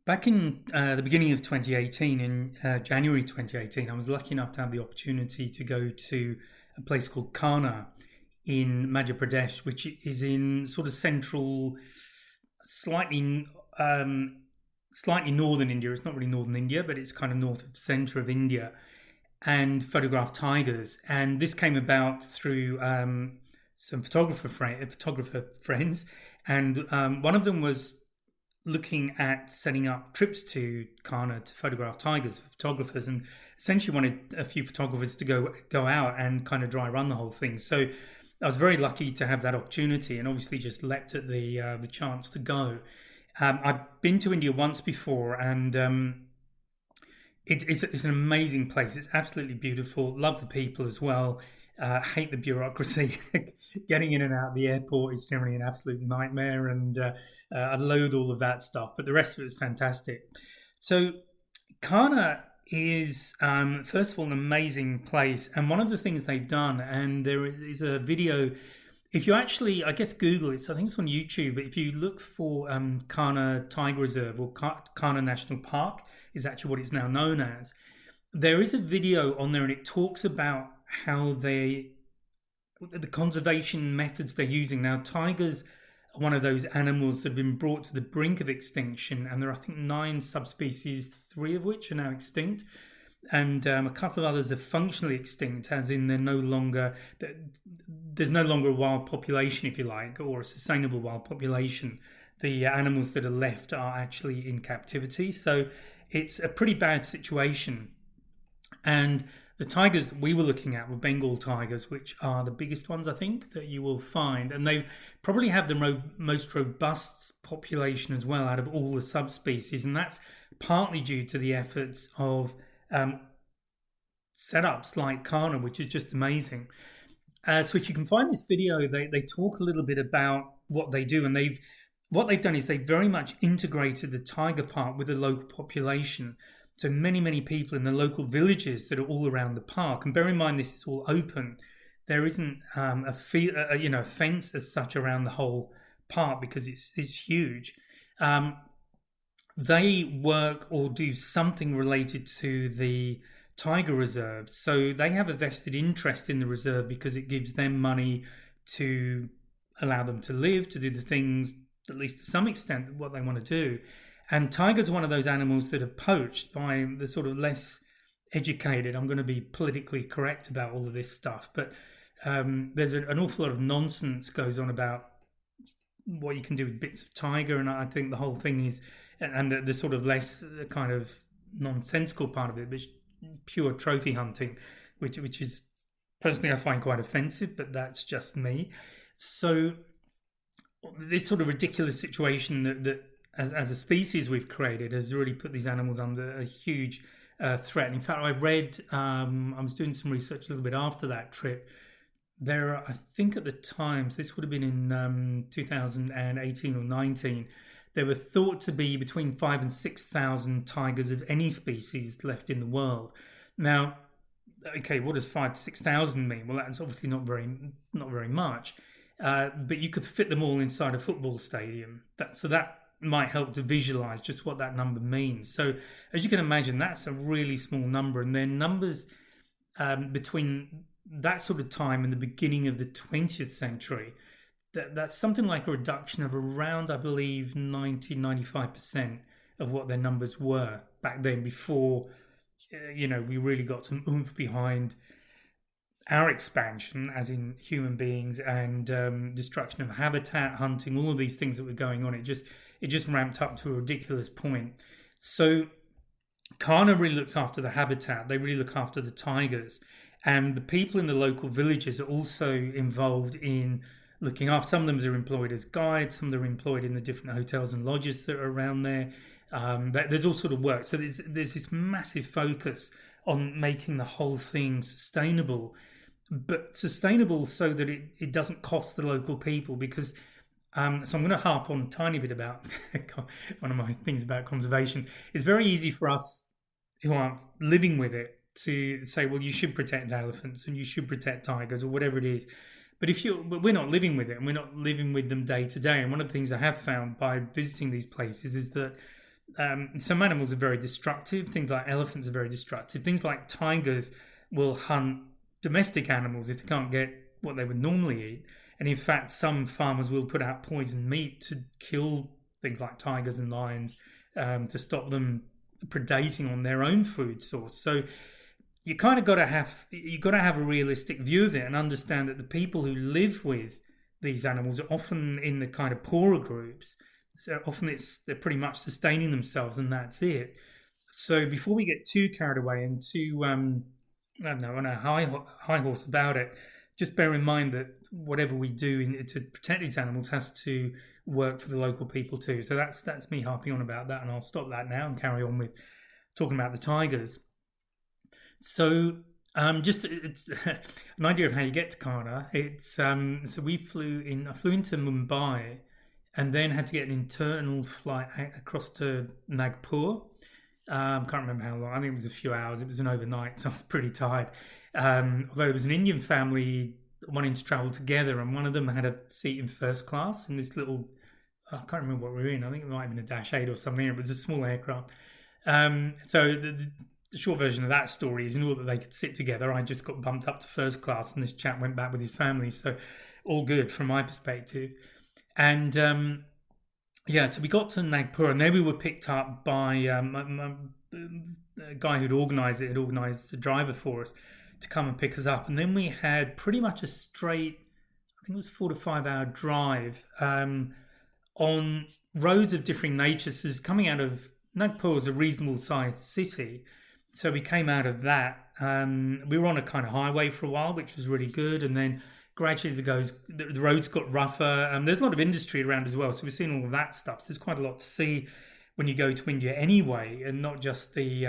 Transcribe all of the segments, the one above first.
Back in the beginning of 2018, in January 2018, I was lucky enough to have the opportunity to go to a place called Kanha in Madhya Pradesh, which is in sort of central, slightly slightly northern India. It's not really northern India, but it's kind of north of center of India, and photographed tigers. And this came about through some photographer friends, and one of them was looking at setting up trips to Kanha to photograph tigers for photographers, and essentially wanted a few photographers to go out and kind of dry run the whole thing. So I was very lucky to have that opportunity, and obviously just leapt at the chance to go. I've been to India once before, and it's an amazing place. It's absolutely beautiful. Love the people as well. Hate the bureaucracy. Getting in and out of the airport is generally an absolute nightmare, and I loathe all of that stuff. But the rest of it is fantastic. So Kanha is, first of all, an amazing place. And one of the things they've done, and there is a video, if you actually, I guess, Google it, so I think it's on YouTube, but if you look for Kanha Tiger Reserve or Kanha National Park, is actually what it's now known as, there is a video on there, and it talks about how the conservation methods they're using. Now, tigers are one of those animals that have been brought to the brink of extinction, and there are, I think, 9 subspecies, 3 of which are now extinct, and a couple of others are functionally extinct, as in there's no longer a wild population, if you like, or a sustainable wild population. The animals that are left are actually in captivity, so it's a pretty bad situation. And the tigers that we were looking at were Bengal tigers, which are the biggest ones, I think, that you will find. And they probably have the most robust population as well out of all the subspecies. And that's partly due to the efforts of setups like Kanha, which is just amazing. So if you can find this video, they talk a little bit about what they do. And what they've done is they've very much integrated the tiger park with the local population. So many people in the local villages that are all around the park. And bear in mind, this is all open. There isn't a fence as such around the whole park because it's huge. They work or do something related to the tiger reserve. So they have a vested interest in the reserve because it gives them money to allow them to live, to do the things, at least to some extent, what they want to do. And tigers are one of those animals that are poached by the sort of less educated. I'm going to be politically correct about all of this stuff, but there's an awful lot of nonsense goes on about what you can do with bits of tiger, and I think the whole thing is, and the sort of less kind of nonsensical part of it, which pure trophy hunting, which is personally I find quite offensive, but that's just me. So this sort of ridiculous situation that as a species we've created has really put these animals under a huge threat. In fact, I read, I was doing some research a little bit after that trip. There are, I think at the time, so this would have been in 2018 or 19, there were thought to be between 5,000 and 6,000 tigers of any species left in the world. Now, okay, what does 5,000 to 6,000 mean? Well, that's obviously not very much. But you could fit them all inside a football stadium. That might help to visualize just what that number means. So as you can imagine, that's a really small number. And then numbers between that sort of time and the beginning of the 20th century, that's something like a reduction of around, I believe, 95% of what their numbers were back then, before we really got some oomph behind our expansion, as in human beings, and destruction of habitat, hunting, all of these things that were going on. It just ramped up to a ridiculous point. So Kanha really looks after the habitat. They really look after the tigers. And the people in the local villages are also involved in looking after. Some of them are employed as guides. Some of them are employed in the different hotels and lodges that are around there. There's all sort of work. So there's this massive focus on making the whole thing sustainable. But sustainable so that it doesn't cost the local people, because so I'm going to harp on a tiny bit about one of my things about conservation. It's very easy for us who aren't living with it to say, well, you should protect elephants and you should protect tigers or whatever it is. But we're not living with it, and we're not living with them day to day. And one of the things I have found by visiting these places is that Some animals are very destructive. Things like elephants are very destructive. Things like tigers will hunt domestic animals if they can't get what they would normally eat. And in fact, some farmers will put out poisoned meat to kill things like tigers and lions, to stop them predating on their own food source. So you got to have a realistic view of it and understand that the people who live with these animals are often in the kind of poorer groups. So often they're pretty much sustaining themselves and that's it. So before we get too carried away and too I don't know, on a high horse about it, just bear in mind that whatever we do to protect these animals has to work for the local people too. So that's me harping on about that, and I'll stop that now and carry on with talking about the tigers. So just it's an idea of how you get to Kanha. It's so I flew into Mumbai, and then had to get an internal flight across to Nagpur. Can't remember how long. I think it was a few hours. It was an overnight, so I was pretty tired. Although there was an Indian family wanting to travel together, and one of them had a seat in first class in this little. I can't remember what we were in. I think it might have been a Dash 8 or something. It was a small aircraft. So the short version of that story is, in order that they could sit together, I just got bumped up to first class, and this chap went back with his family. So all good from my perspective. And so we got to Nagpur, and then we were picked up by a guy who'd organised it, had organised the driver for us to come and pick us up. And then we had pretty much a straight, I think it was 4 to 5 hour drive on roads of differing natures. So coming out of Nagpur was a reasonable sized city. So we came out of that. We were on a kind of highway for a while, which was really good. And then gradually the roads got rougher. There's a lot of industry around as well. So we're seeing all of that stuff. So there's quite a lot to see when you go to India anyway, and not just the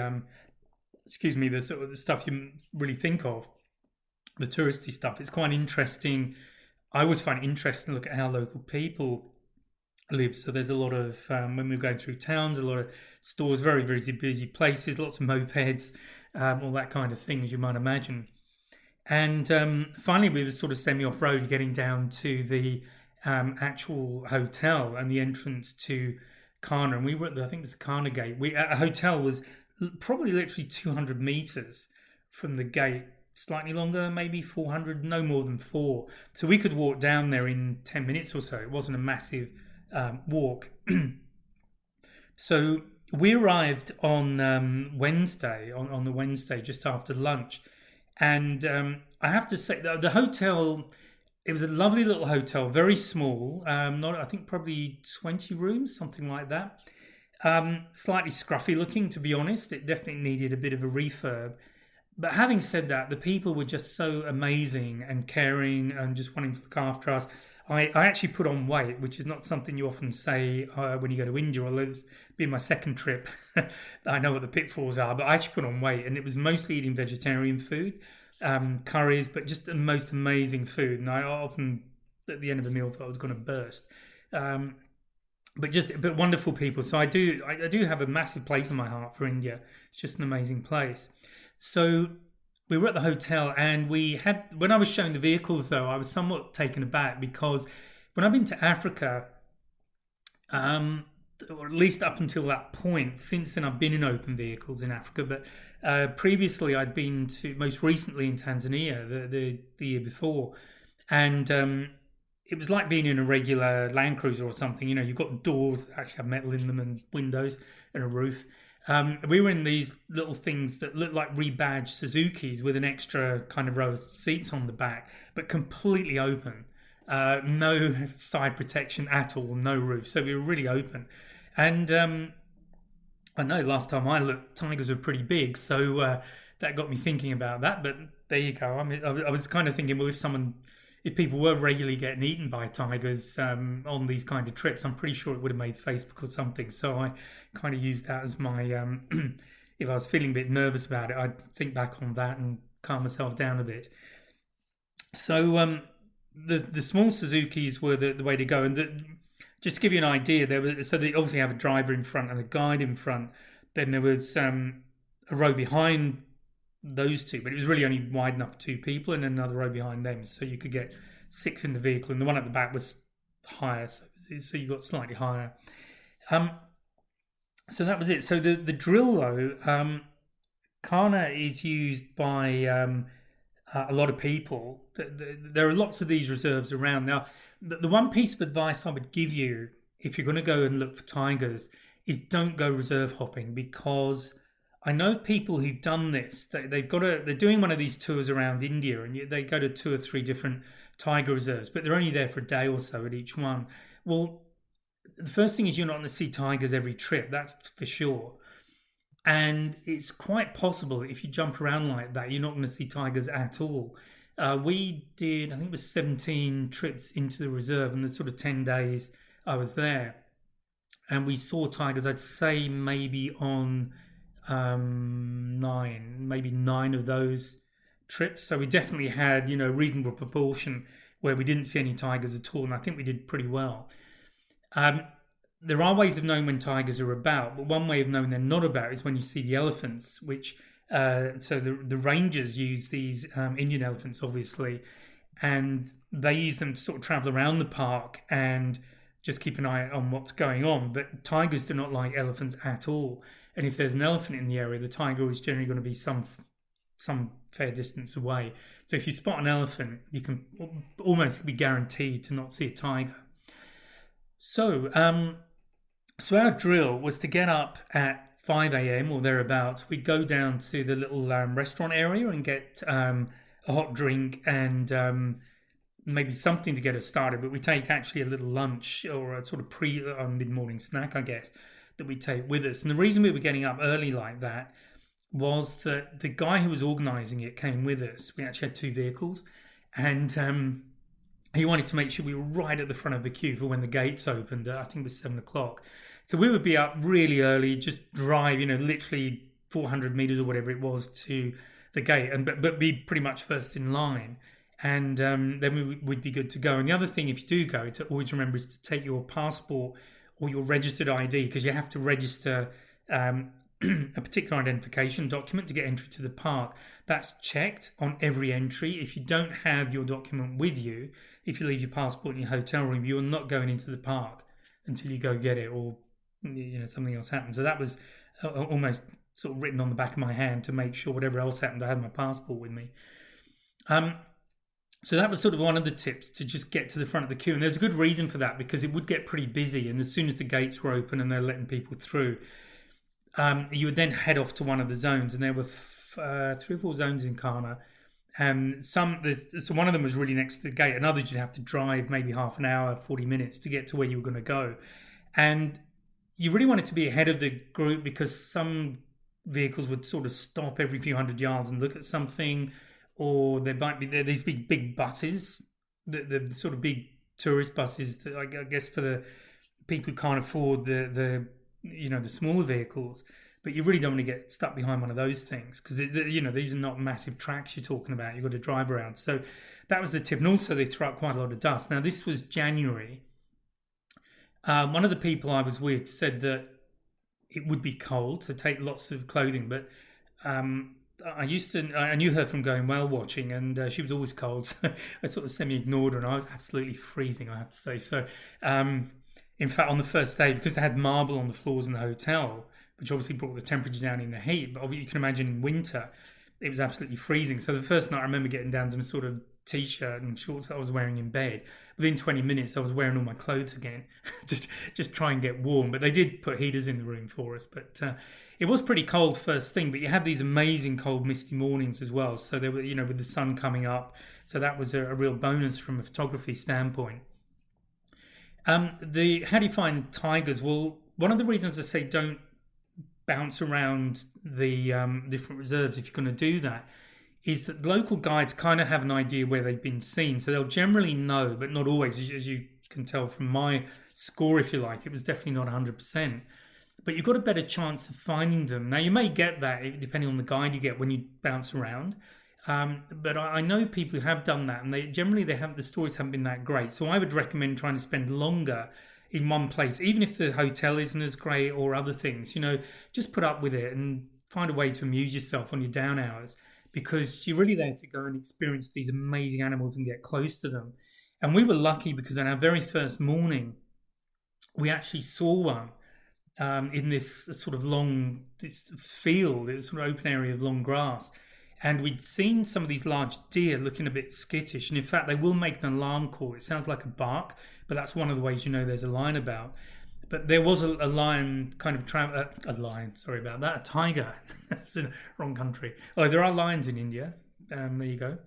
sort of the stuff you really think of, the touristy stuff. It's quite interesting. I always find it interesting to look at how local people live. So there's a lot of, when we're going through towns, a lot of stores, very, very busy places, lots of mopeds, all that kind of thing, as you might imagine. And finally, we were sort of semi-off-road, getting down to the actual hotel and the entrance to Kanha. And we were at I think it was the Kanha gate. A hotel was probably literally 200 meters from the gate, slightly longer, maybe 400, no more than 4. So we could walk down there in 10 minutes or so. It wasn't a massive walk. So we arrived on Wednesday, on the Wednesday, just after lunch. And I have to say, the hotel, it was a lovely little hotel, very small, I think probably 20 rooms, something like that. Slightly scruffy looking, to be honest. It definitely needed a bit of a refurb. But having said that, the people were just so amazing and caring and just wanting to look after us. I actually put on weight, which is not something you often say when you go to India, although it's been my second trip. I know what the pitfalls are, but I actually put on weight, and it was mostly eating vegetarian food, curries, but just the most amazing food. And I often, at the end of the meal, thought I was going to burst. But wonderful people. So I do have a massive place in my heart for India. It's just an amazing place. So we were at the hotel, and when I was showing the vehicles, though, I was somewhat taken aback, because when I've been to Africa, or at least up until that point, since then I've been in open vehicles in Africa, but previously I'd been most recently in Tanzania the year before, and it was like being in a regular Land Cruiser or something. You know, you've got doors that actually have metal in them, and windows and a roof. We were in these little things that look like rebadged Suzukis with an extra kind of row of seats on the back, but completely open. No side protection at all, no roof. So we were really open. And I know last time I looked, tigers were pretty big. So that got me thinking about that. But there you go. I mean, I was kind of thinking, well, if people were regularly getting eaten by tigers on these kind of trips, I'm pretty sure it would have made Facebook or something. So I kind of used that as my, if I was feeling a bit nervous about it, I'd think back on that and calm myself down a bit. So the small Suzukis were the way to go. And just to give you an idea, so they obviously have a driver in front and a guide in front. Then there was a row behind those two, but it was really only wide enough for 2 people, and another row behind them, so you could get 6 in the vehicle, and the one at the back was higher, so you got slightly higher. So that was it. So the drill though, Kanha is used by a lot of people. There are lots of these reserves around. Now, the one piece of advice I would give you if you're going to go and look for tigers is don't go reserve hopping, because I know people who've done this. They're doing one of these tours around India, and they go to two or three different tiger reserves, but they're only there for a day or so at each one. Well, the first thing is you're not going to see tigers every trip, that's for sure. And it's quite possible that if you jump around like that, you're not going to see tigers at all. We did, I think it was 17 trips into the reserve in the sort of 10 days I was there. And we saw tigers, I'd say maybe on maybe nine of those trips. So we definitely had, reasonable proportion where we didn't see any tigers at all. And I think we did pretty well. Um, there are ways of knowing when tigers are about, but one way of knowing they're not about is when you see the elephants, which so the rangers use these Indian elephants, obviously, and they use them to sort of travel around the park and just keep an eye on what's going on. But tigers do not like elephants at all, and if there's an elephant in the area, the tiger is generally going to be some fair distance away. So if you spot an elephant, you can almost be guaranteed to not see a tiger. So, so our drill was to get up at 5 a.m. or thereabouts. We'd go down to the little restaurant area and get a hot drink and maybe something to get us started. But we take actually a little lunch or a sort of mid-morning snack, I guess, that we take with us. And the reason we were getting up early like that was that the guy who was organising it came with us. We actually had two vehicles, and he wanted to make sure we were right at the front of the queue for when the gates opened. I think it was 7 o'clock. So we would be up really early, just drive, literally 400 meters or whatever it was to the gate, and but be pretty much first in line, and then we'd be good to go. And the other thing, if you do go, to always remember is to take your passport or your registered ID, because you have to register a particular identification document to get entry to the park. That's checked on every entry. If you don't have your document with you, if you leave your passport in your hotel room, you're not going into the park until you go get it, or something else happens. So that was almost sort of written on the back of my hand to make sure whatever else happened, I had my passport with me. So that was sort of one of the tips, to just get to the front of the queue. And there's a good reason for that, because it would get pretty busy. And as soon as the gates were open and they're letting people through, you would then head off to one of the zones. And there were 3 or 4 zones in Kanha. So one of them was really next to the gate, and others you'd have to drive maybe half an hour, 40 minutes to get to where you were going to go. And you really wanted to be ahead of the group, because some vehicles would sort of stop every few hundred yards and look at something, or there might be these big buses, the sort of big tourist buses that I guess for the people who can't afford the smaller vehicles. But you really don't want to get stuck behind one of those things, because these are not massive tracks you're talking about. You've got to drive around. So that was the tip. And also they throw out quite a lot of dust. Now this was January. One of the people I was with said that it would be cold, so take lots of clothing. But I knew her from going whale watching, and she was always cold. So I sort of semi-ignored her, and I was absolutely freezing, I have to say. So in fact, on the first day, because they had marble on the floors in the hotel, which obviously brought the temperature down in the heat, but you can imagine in winter, it was absolutely freezing. So the first night I remember getting down to some sort of t-shirt and shorts that I was wearing in bed. Within 20 minutes, I was wearing all my clothes again to just try and get warm. But they did put heaters in the room for us. But it was pretty cold first thing, but you had these amazing cold, misty mornings as well. So they were, with the sun coming up. So that was a real bonus from a photography standpoint. How do you find tigers? Well, one of the reasons I say don't bounce around the different reserves if you're going to do that is that local guides kind of have an idea where they've been seen. So they'll generally know, but not always, as you can tell from my score, if you like. It was definitely not 100%. But you've got a better chance of finding them. Now, you may get that depending on the guide you get when you bounce around. But I know people who have done that, and the stories haven't been that great. So I would recommend trying to spend longer in one place, even if the hotel isn't as great or other things. Just put up with it and find a way to amuse yourself on your down hours, because you're really there to go and experience these amazing animals and get close to them. And we were lucky because on our very first morning, we actually saw one. in this sort of this field, this sort of open area of long grass. And we'd seen some of these large deer looking a bit skittish. And in fact, they will make an alarm call. It sounds like a bark, but that's one of the ways you know there's a lion about. But there was a lion kind of a lion, sorry about that, a tiger. It's in the wrong country. Oh, there are lions in India. There you go.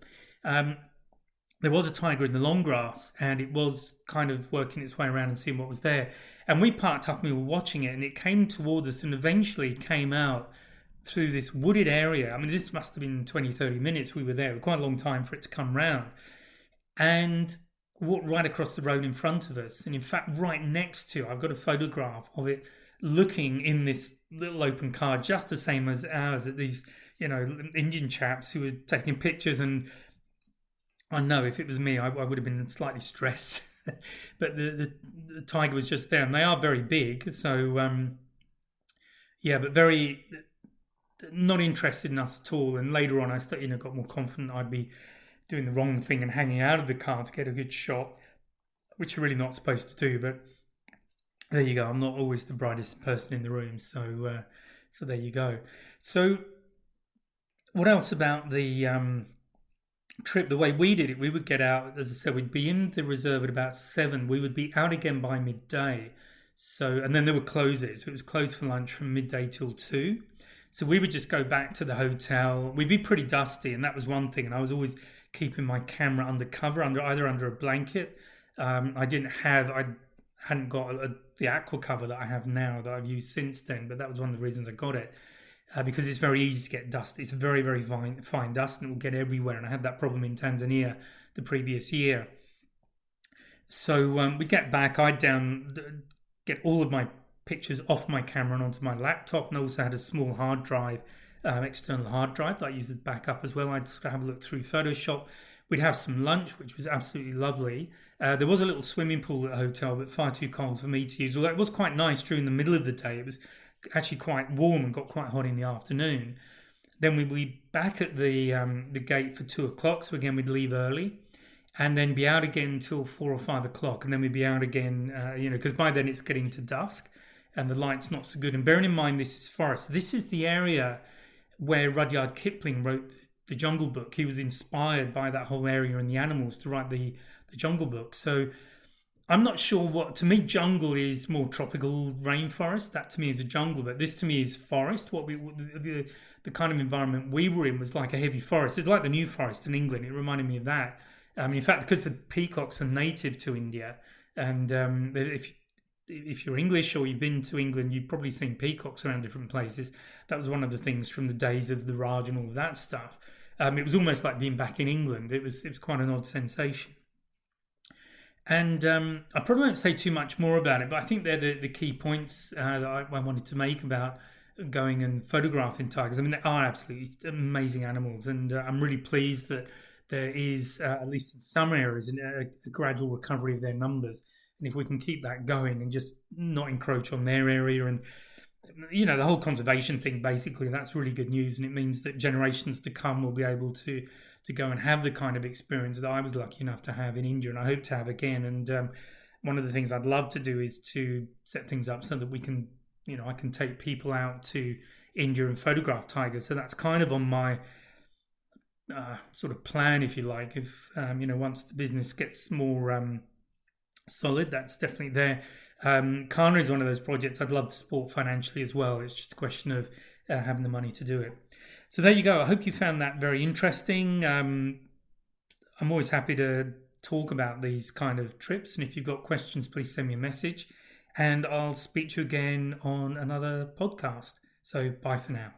There was a tiger in the long grass, and it was kind of working its way around and seeing what was there. And we parked up and we were watching it, and it came towards us and eventually came out through this wooded area. I mean, this must have been 20, 30 minutes we were there. It was quite a long time for it to come round. And walked right across the road in front of us. And in fact, right next to, I've got a photograph of it looking in this little open car, just the same as ours, at these, Indian chaps who were taking pictures. And I know if it was me, I would have been slightly stressed. But the tiger was just there. And they are very big. So, but very not interested in us at all. And later on, I got more confident I'd be doing the wrong thing and hanging out of the car to get a good shot, which you're really not supposed to do. But there you go. I'm not always the brightest person in the room. So there you go. So what else about the trip? The way we did it, we would get out, as I said, we'd be in the reserve at about 7. We would be out again by midday. So, and then there were closes. It was closed for lunch from midday till 2. So we would just go back to the hotel. We'd be pretty dusty, and that was one thing. And I was always keeping my camera under cover, either under a blanket. I hadn't got the aqua cover that I have now that I've used since then, but that was one of the reasons I got it, because it's very easy to get dust. It's very, very fine dust, and it will get everywhere. And I had that problem in Tanzania the previous year. So we get back. I'd get all of my pictures off my camera and onto my laptop, and also had a small hard drive, external hard drive that I used as backup as well. I'd sort of have a look through Photoshop. We'd have some lunch, which was absolutely lovely. There was a little swimming pool at the hotel, but far too cold for me to use. Although it was quite nice during the middle of the day. It was actually quite warm and got quite hot in the afternoon. Then we'd be back at the gate for 2 o'clock. So again, we'd leave early, and then be out again till 4 or 5 o'clock, and then we'd be out again. Because by then it's getting to dusk, and the light's not so good. And bearing in mind, this is forest. This is the area where Rudyard Kipling wrote the Jungle Book. He was inspired by that whole area and the animals to write the Jungle Book. So I'm not sure to me, jungle is more tropical rainforest. That to me is a jungle, but this to me is forest. The kind of environment we were in was like a heavy forest. It's like the New Forest in England. It reminded me of that. In fact, because the peacocks are native to India, and if you're English or you've been to England, you've probably seen peacocks around different places. That was one of the things from the days of the Raj and all of that stuff. It was almost like being back in England. It was quite an odd sensation. And I probably won't say too much more about it, but I think they're the key points that I wanted to make about going and photographing tigers. I mean, they are absolutely amazing animals, and I'm really pleased that there is, at least in some areas, a gradual recovery of their numbers. And if we can keep that going and just not encroach on their area, and the whole conservation thing, basically, that's really good news. And it means that generations to come will be able to go and have the kind of experience that I was lucky enough to have in India, and I hope to have again. And one of the things I'd love to do is to set things up so that we can, I can take people out to India and photograph tigers. So that's kind of on my sort of plan, if you like. If once the business gets more solid, that's definitely there. Kanha is one of those projects I'd love to support financially as well. It's just a question of having the money to do it. So there you go. I hope you found that very interesting. I'm always happy to talk about these kind of trips, and if you've got questions, please send me a message, and I'll speak to you again on another podcast. So bye for now.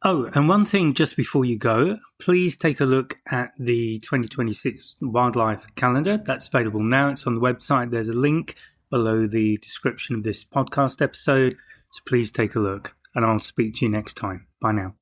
Oh, and one thing just before you go, please take a look at the 2026 wildlife calendar. That's available now. It's on the website. There's a link below the description of this podcast episode. So please take a look, and I'll speak to you next time. Bye now.